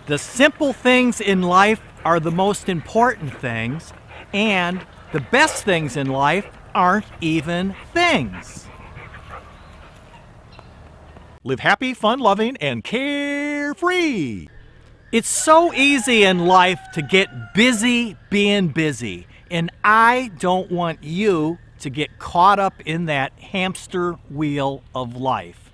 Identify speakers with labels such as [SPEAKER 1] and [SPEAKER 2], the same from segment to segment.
[SPEAKER 1] The simple things in life are the most important things, and the best things in life aren't even things. Live happy, fun-loving, and carefree. It's so easy in life to get busy being busy, and I don't want you to get caught up in that hamster wheel of life.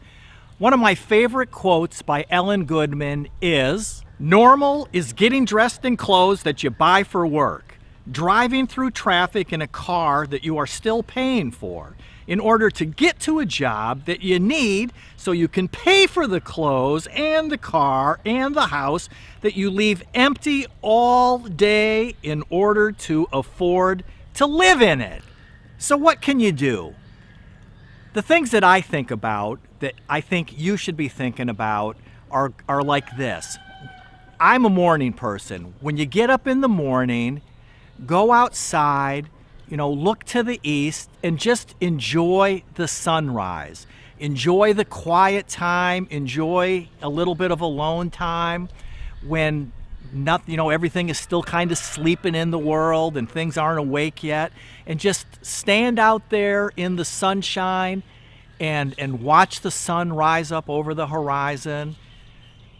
[SPEAKER 1] One of my favorite quotes by Ellen Goodman is, "Normal is getting dressed in clothes that you buy for work, driving through traffic in a car that you are still paying for, in order to get to a job that you need so you can pay for the clothes and the car and the house that you leave empty all day in order to afford to live in it." So what can you do? The things that I think about, that I think you should be thinking about, are like this. I'm a morning person. When you get up in the morning, go outside, look to the east and just enjoy the sunrise. Enjoy the quiet time, enjoy a little bit of alone time when everything is still kind of sleeping in the world and things aren't awake yet, and just stand out there in the sunshine and watch the sun rise up over the horizon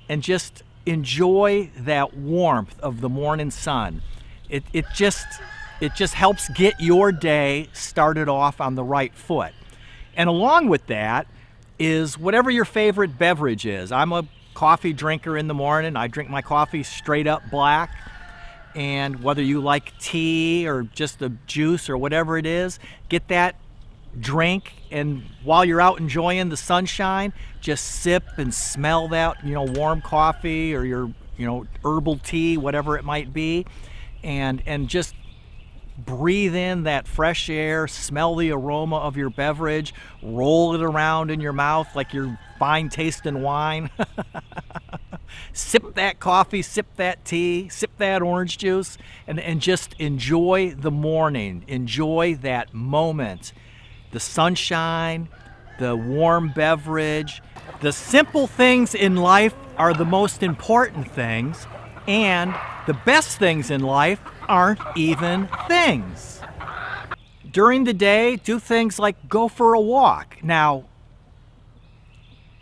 [SPEAKER 1] and just enjoy that warmth of the morning sun. It just helps get your day started off on the right foot. And along with that is whatever your favorite beverage is. I'm a coffee drinker in the morning. I drink my coffee straight up black. And whether you like tea or just a juice or whatever it is, get that drink, and while you're out enjoying the sunshine, just sip and smell that warm coffee or your herbal tea, whatever it might be, and just breathe in that fresh air, smell the aroma of your beverage, roll it around in your mouth like you're fine tasting wine. Sip that coffee, sip that tea, sip that orange juice, and just enjoy the morning. Enjoy that moment. The sunshine, the warm beverage. The simple things in life are the most important things, and the best things in life aren't even things. During the day, do things like go for a walk. Now,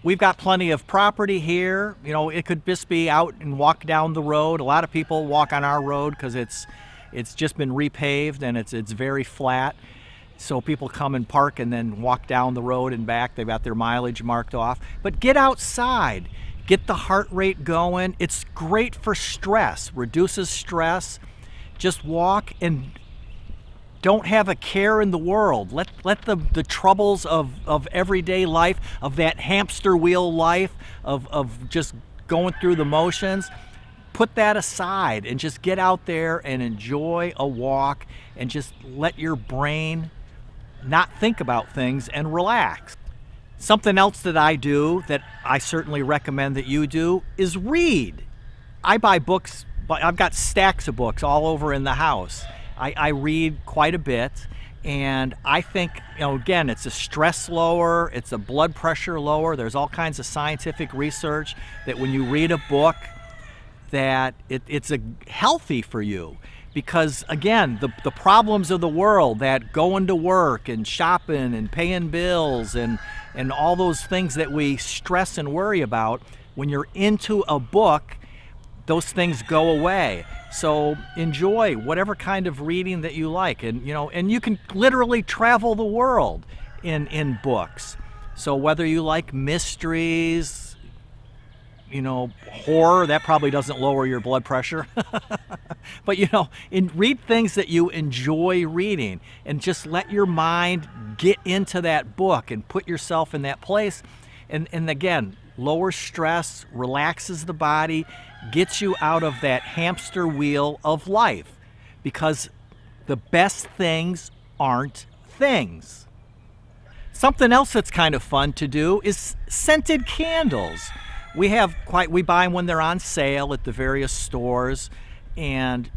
[SPEAKER 1] we've got plenty of property here. It could just be out and walk down the road. A lot of people walk on our road because it's just been repaved and it's very flat. So people come and park and then walk down the road and back. They've got their mileage marked off. But get outside. Get the heart rate going. It's great for stress. Reduces stress. Just walk and don't have a care in the world. Let the troubles of everyday life, of that hamster wheel life, of just going through the motions, put that aside and just get out there and enjoy a walk and just let your brain not think about things and relax. Something else that I do that I certainly recommend that you do is read. I buy books, but I've got stacks of books all over in the house. I read quite a bit, and I think, again, it's a stress lower, it's a blood pressure lower. There's all kinds of scientific research that when you read a book, that it's healthy for you. Because again, the problems of the world, that going to work and shopping and paying bills and all those things that we stress and worry about, when you're into a book, those things go away. So enjoy whatever kind of reading that you like, and you can literally travel the world in books. So whether you like mysteries, horror, that probably doesn't lower your blood pressure. But read things that you enjoy reading, and just let your mind get into that book and put yourself in that place. And again, lowers stress, relaxes the body, gets you out of that hamster wheel of life, because the best things aren't things. Something else that's kind of fun to do is scented candles. We buy them when they're on sale at the various stores, and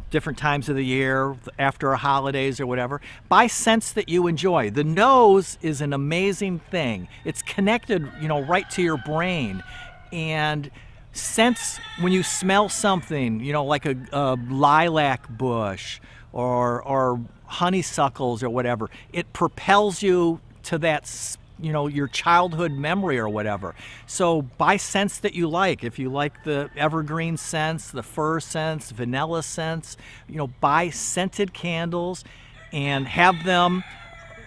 [SPEAKER 1] different times of the year, after our holidays or whatever. Buy scents that you enjoy. The nose is an amazing thing. It's connected, right to your brain. And sense when you smell something, you know, like a lilac bush or honeysuckles or whatever. It propels you to that, you know, your childhood memory or whatever. So buy scents that you like. If you like the evergreen scents, the fir scents, vanilla scents, you know, buy scented candles and have them.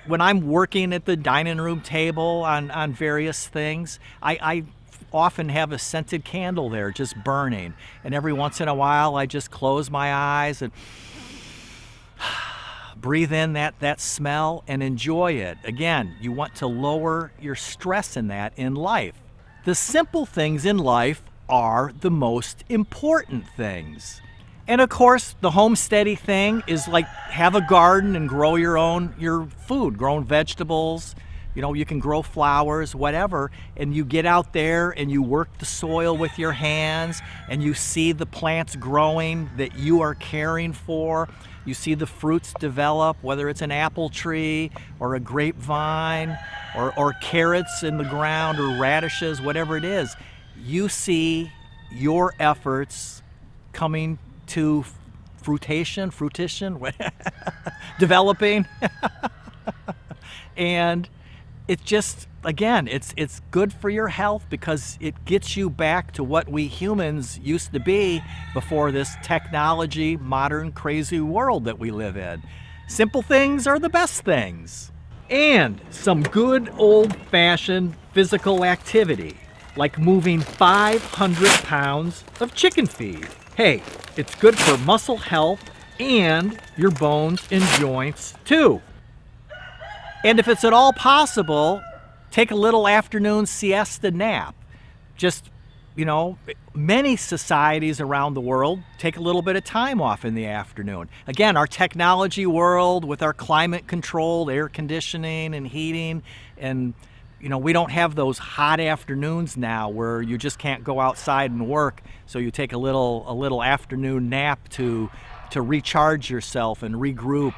[SPEAKER 1] When I'm working at the dining room table on various things, I often have a scented candle there just burning. And every once in a while, I just close my eyes and breathe in that smell and enjoy it. Again, you want to lower your stress in that in life. The simple things in life are the most important things. And of course, the homesteady thing is like have a garden and grow your food, grown vegetables. You know, you can grow flowers, whatever, and you get out there and you work the soil with your hands and you see the plants growing that you are caring for. You see the fruits develop, whether it's an apple tree or a grapevine or carrots in the ground or radishes, whatever it is. You see your efforts coming to fruition, developing. And it just, again, it's good for your health because it gets you back to what we humans used to be before this technology, modern, crazy world that we live in. Simple things are the best things. And some good old-fashioned physical activity, like moving 500 pounds of chicken feed. Hey, it's good for muscle health and your bones and joints too. And if it's at all possible, take a little afternoon siesta nap. Just, you know, many societies around the world take a little bit of time off in the afternoon. Again, our technology world with our climate controlled air conditioning and heating, and you know, we don't have those hot afternoons now where you just can't go outside and work, so you take a little afternoon nap to recharge yourself and regroup.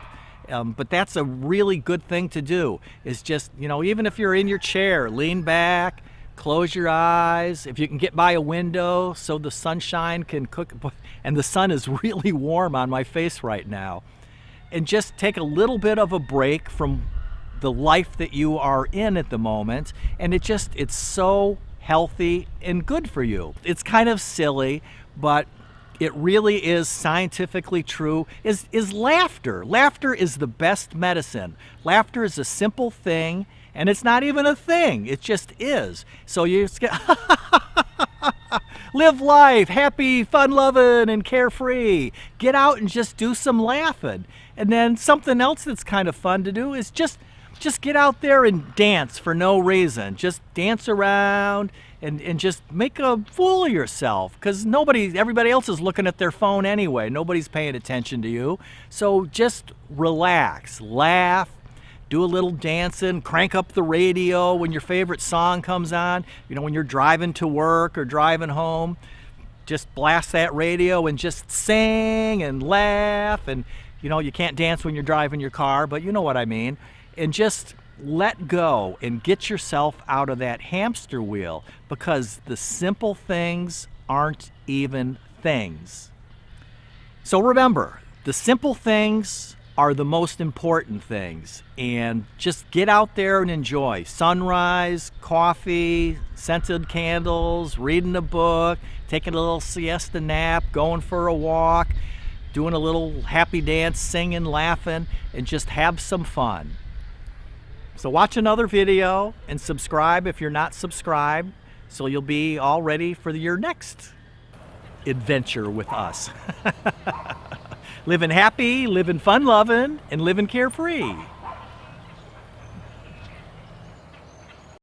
[SPEAKER 1] But that's a really good thing to do, is just, you know, even if you're in your chair, lean back, close your eyes. If you can get by a window so the sunshine can cook, and the sun is really warm on my face right now, and just take a little bit of a break from the life that you are in at the moment, and it's so healthy and good for you. It's kind of silly, but it really is scientifically true, is laughter. Laughter is the best medicine. Laughter is a simple thing, and it's not even a thing. It just is. So you just get live life, happy, fun-loving, and carefree. Get out and just do some laughing. And then something else that's kind of fun to do is just get out there and dance for no reason. Just dance around and just make a fool of yourself, because everybody else is looking at their phone anyway. Nobody's paying attention to you. So just relax, laugh, do a little dancing, crank up the radio when your favorite song comes on. You know, when you're driving to work or driving home, just blast that radio and just sing and laugh. And, you know, you can't dance when you're driving your car, but you know what I mean. And just let go and get yourself out of that hamster wheel, because the simple things aren't even things. So remember, the simple things are the most important things, and just get out there and enjoy sunrise, coffee, scented candles, reading a book, taking a little siesta nap, going for a walk, doing a little happy dance, singing, laughing, and just have some fun. So watch another video and subscribe if you're not subscribed, so you'll be all ready for your next adventure with us. Living happy, living fun-loving, and living carefree.